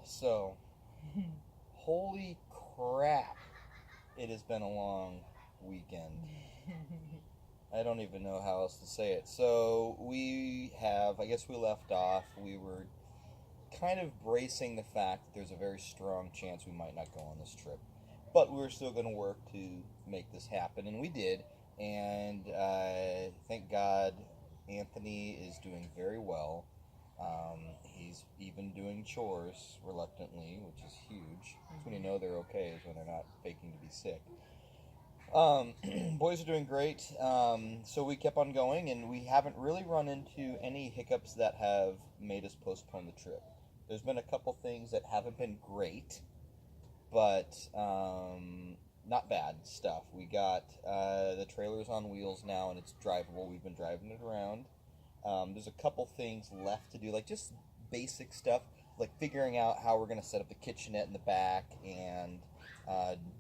So, holy crap, it has been a long weekend. I don't even know how else to say it. So, I guess we left off, we were kind of bracing the fact that there's a very strong chance we might not go on this trip. But we were still going to work to make this happen, and we did. And thank God Anthony is doing very well. He's even doing chores reluctantly, which is huge. That's when you know they're okay, is when they're not faking to be sick. Boys are doing great. So we kept on going, and we haven't really run into any hiccups that have made us postpone the trip. There's been a couple things that haven't been great, but not bad stuff. We got the trailer's on wheels now, and it's drivable. We've been driving it around. There's a couple things left to do, like just basic stuff, like figuring out how we're going to set up the kitchenette in the back and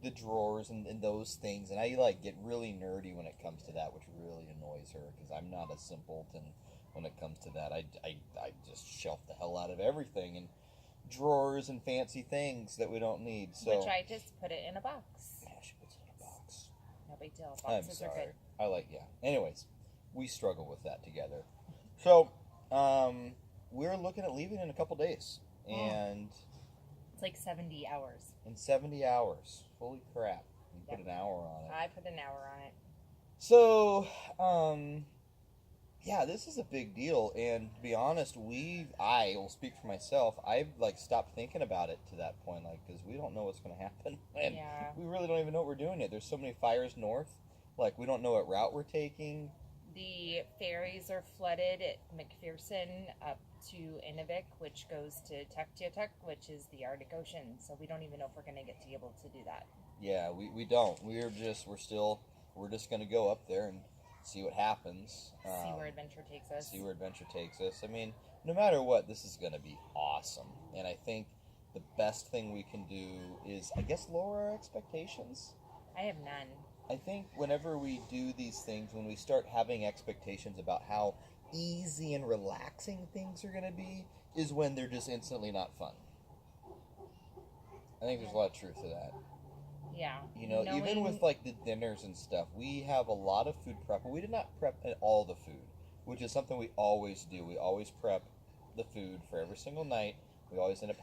the drawers and those things. And I get really nerdy when it comes to that, which really annoys her because I'm not a simpleton when it comes to that. I just shelf the hell out of everything and drawers and fancy things that we don't need. So which I just put it in a box. Yeah, she puts it in a box. No big deal. I'm Boxes sorry. are good. Yeah. Anyways, we struggle with that together. So, we're looking at leaving in a couple days. And it's like 70 hours. In 70 hours. Holy crap. You put Yep. an hour on it. I put an hour on it. So, yeah, this is a big deal. And to be honest, I will speak for myself. I've stopped thinking about it to that point, because we don't know what's going to happen. And Yeah. we really don't even know what we're doing yet. There's so many fires north. We don't know what route we're taking. The ferries are flooded at McPherson up to Inuvik, which goes to Tuktoyaktuk, which is the Arctic Ocean. So we don't even know if we're going to get to be able to do that. Yeah, we don't. We're just going to go up there and see what happens. See where adventure takes us. I mean, no matter what, this is going to be awesome. And I think the best thing we can do is, I guess, lower our expectations. I have none. I think whenever we do these things, when we start having expectations about how easy and relaxing things are going to be, is when they're just instantly not fun. I think there's a lot of truth to that. Yeah. Even with the dinners and stuff, we have a lot of food prep, but we did not prep all the food, which is something we always do. We always prep the food for every single night. We end up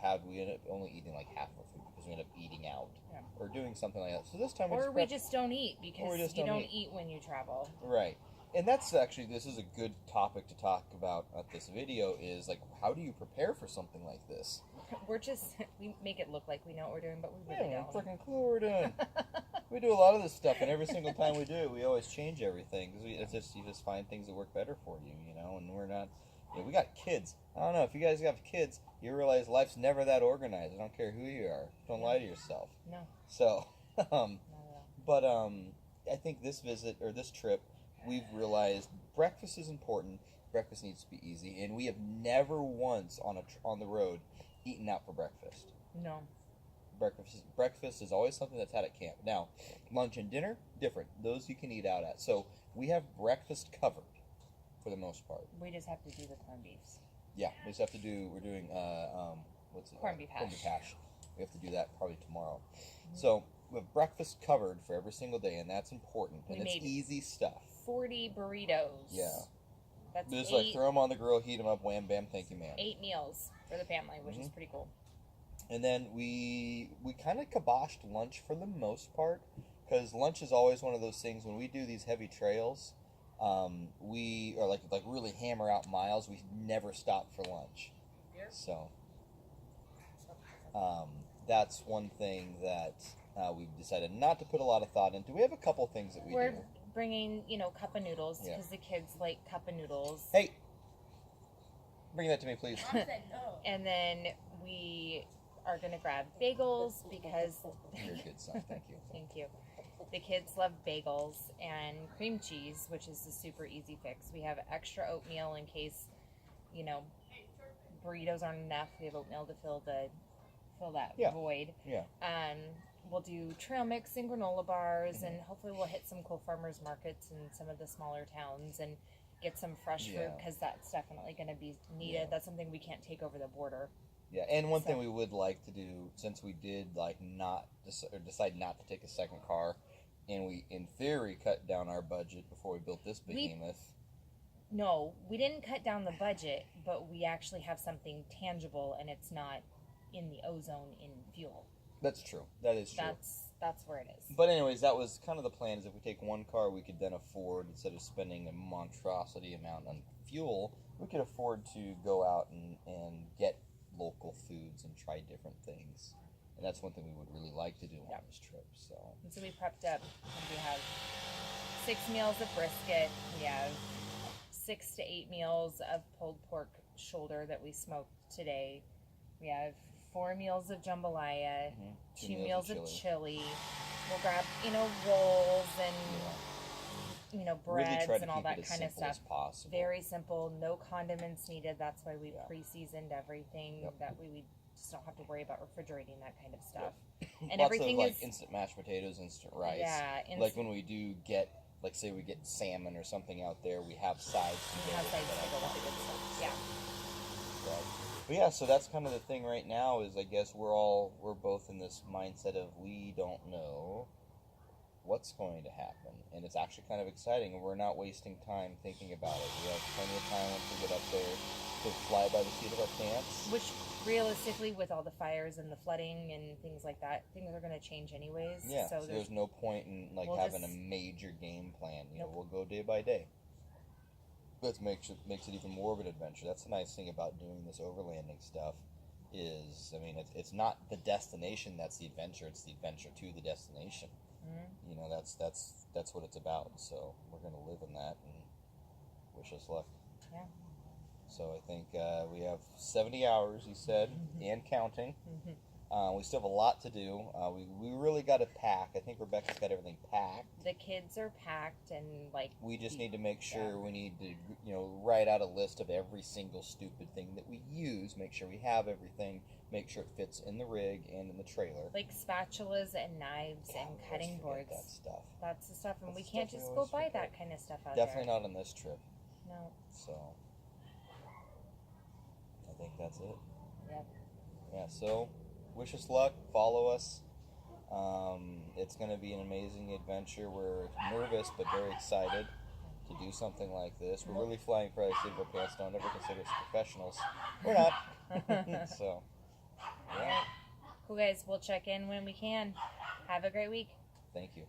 only eating half of our food because we end up eating out or doing something like that. So this time we just don't eat because you don't eat when you travel. Right. And that's actually, this is a good topic to talk about at this video is, how do you prepare for something like this? We make it look like we know what we're doing, but we really don't. We freaking clue what we're doing. We do a lot of this stuff, and every single time we do it, we always change everything. Because you just find things that work better for you, and we're not, we got kids. I don't know, if you guys have kids, you realize life's never that organized. I don't care who you are. Don't lie to yourself. No. So, but I think this visit, or this trip, we've realized breakfast is important. Breakfast needs to be easy, and we have never once on the road eaten out for breakfast. No. Breakfast is always something that's had at camp. Now, lunch and dinner, different. Those you can eat out at. So we have breakfast covered for the most part. We just have to do the corned beefs. Yeah, we're doing what's it? Corned beef hash. Corned beef hash. We have to do that probably tomorrow. Mm-hmm. So we have breakfast covered for every single day, and that's important. And it's easy stuff. 40 burritos. Yeah. That's just throw them on the grill, heat them up, wham, bam, thank you, ma'am. 8 meals for the family, which is pretty cool. And then we kind of kiboshed lunch for the most part, because lunch is always one of those things when we do these heavy trails. We are really hammer out miles. We never stop for lunch. So that's one thing that we've decided not to put a lot of thought into. We have a couple things that we're do. Bringing, cup of noodles because the kids like cup of noodles. Hey, bring that to me, please. And then we are going to grab bagels because... You're a good son. Thank you. Thank you. The kids love bagels and cream cheese, which is a super easy fix. We have extra oatmeal in case, burritos aren't enough. We have oatmeal to fill that void. Yeah. We'll do trail mix and granola bars, and hopefully we'll hit some cool farmers markets in some of the smaller towns. And, get some fresh fruit, Yeah. because that's definitely going to be needed. Yeah. That's something we can't take over the border. Yeah, and one So- thing we would like to do, since we did like decide not to take a second car, and we in theory cut down our budget before we built this behemoth. No, we didn't cut down the budget, but we actually have something tangible, and it's not in the ozone in fuel. That's true. That is true. That's where it is. But anyways, that was kind of the plan. Is if we take one car, we could then afford, instead of spending a monstrosity amount on fuel, we could afford to go out and get local foods and try different things. And that's one thing we would really like to do on this trip. So And so we prepped up, and we have 6 meals of brisket. We have 6 to 8 meals of pulled pork shoulder that we smoked today. We have 4 meals of jambalaya, 2 meals of chili. We'll grab, rolls and, really breads try to and all keep that it as kind of simple as stuff. possible. Very simple, no condiments needed. That's why we Yeah. pre-seasoned everything. Yep. That way we just don't have to worry about refrigerating that kind of stuff. And Lots everything of like is instant mashed potatoes, instant rice. yeah, Like when we do get, like say we get salmon or something out there, we have sides to we go have with sides it. to go with the good stuff. Yeah. Right. But yeah, so that's kind of the thing right now is I guess we're both in this mindset of we don't know what's going to happen. And it's actually kind of exciting, and we're not wasting time thinking about it. We have plenty of time once we get up there to fly by the seat of our pants. Which realistically, with all the fires and the flooding and things like that, things are going to change anyways. Yeah, So so there's no point in like we'll having just- a major game plan. Nope. We'll go day by day. That makes it even more of an adventure. That's the nice thing about doing this overlanding stuff. Is, I mean, it's not the destination that's the adventure. It's the adventure to the destination. Mhm. That's what it's about. So we're gonna live in that, and wish us luck. Yeah. So I think we have 70 hours, you said, and counting. Mhm. We still have a lot to do. We really got to pack. I think Rebecca's got everything packed. The kids are packed, and like We just need to make sure Yeah. we need to, write out a list of every single stupid thing that we use. Make sure we have everything. Make sure it fits in the rig and in the trailer. spatulas and knives God, and we always cutting forget boards. That stuff. That's the stuff, and That's we the can't stuff we just go always buy forget. that kind of stuff out Definitely there. not on this trip. No. So I think that's it. Yep. Yeah. So wish us luck. Follow us. It's going to be an amazing adventure. We're nervous but very excited to do something like this. We're really flying by the seat of our pants. Don't ever consider us professionals. We're not. So, yeah. Cool, guys. We'll check in when we can. Have a great week. Thank you.